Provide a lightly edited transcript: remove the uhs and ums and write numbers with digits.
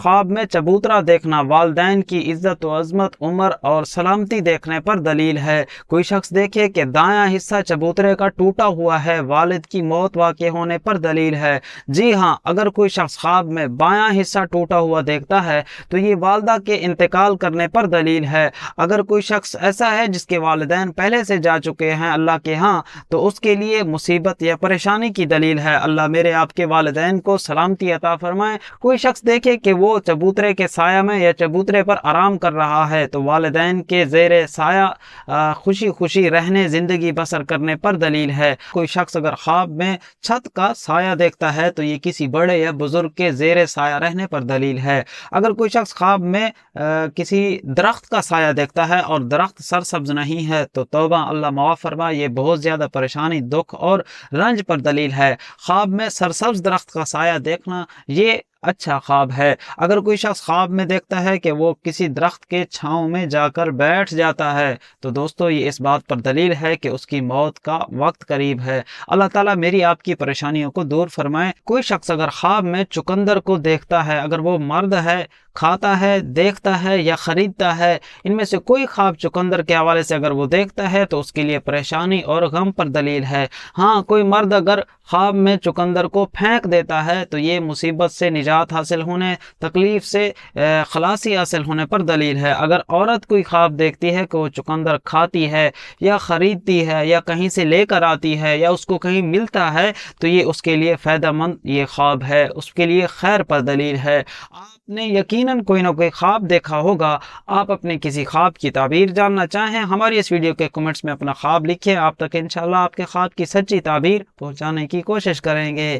ख्वाब में चबूतरा देखना वालिदैन की इज्जत व अजमत, उम्र और सलामती देखने पर दलील है। कोई शख्स देखे कि दायां हिस्सा चबूतरे का टूटा हुआ है, वालिद की मौत वाक़ होने पर दलील है। जी हाँ, अगर कोई शख्स ख्वाब में बायां हिस्सा टूटा हुआ देखता है तो ये वालदा के इंतकाल करने पर दलील है। अगर कोई शख्स ऐसा है जिसके वालिदैन पहले से जा चुके हैं अल्लाह के यहाँ, तो उसके लिए मुसीबत या परेशानी की दलील है। अल्लाह मेरे आपके वालिदैन को सलामती अता फरमाए। कोई शख्स देखे कि वो चबूतरे के साया में या चबूतरे पर आराम कर रहा है तो वालिदैन के ज़ेरे साया खुशी खुशी रहने, ज़िंदगी बसर करने पर दलील है। कोई शख्स अगर ख्वाब में छत का साया देखता है तो ये किसी बड़े या बुजुर्ग के ज़ेरे साया रहने पर दलील है। अगर कोई शख्स ख्वाब में किसी दरख्त का साया देखता है और दरख्त सरसब्ज नहीं है तो तौबा, अल्लाह माफ़ फरमाए, ये बहुत ज़्यादा परेशानी, दुख और रंज पर दलील है। ख्वाब में सरसब्ज दरख्त का साया देखना ये अच्छा ख्वाब है। अगर कोई शख्स ख्वाब में देखता है कि वो किसी दरख्त के छांव में जाकर बैठ जाता है तो दोस्तों ये इस बात पर दलील है कि उसकी मौत का वक्त करीब है। अल्लाह ताला मेरी आपकी परेशानियों को दूर फरमाए। कोई शख्स अगर ख्वाब में चुकंदर को देखता है, अगर वो मर्द है, खाता है, देखता है या खरीदता है, इनमें से कोई ख्वाब चुकंदर के हवाले से अगर वो देखता है तो उसके लिए परेशानी और गम पर दलील है। हाँ, कोई मर्द अगर ख्वाब में चुकंदर को फेंक देता है तो ये मुसीबत से निजात हासिल होने, तकलीफ से खलासी हासिल होने पर दलील है। अगर औरत कोई ख्वाब देखती है कि वो चुकंदर खाती है या ख़रीदती है या कहीं से लेकर आती है या उसको कहीं मिलता है तो ये उसके लिए फ़ायदेमंद ये ख्वाब है, उसके लिए खैर पर दलील है। आपने यकीनन कोई ना कोई ख्वाब देखा होगा। आप अपने किसी ख्वाब की ताबीर जानना चाहें, हमारी इस वीडियो के कमेंट्स में अपना ख्वाब लिखिए। आप तक इंशाल्लाह आपके ख्वाब की सच्ची ताबीर पहुँचाने की कोशिश करेंगे।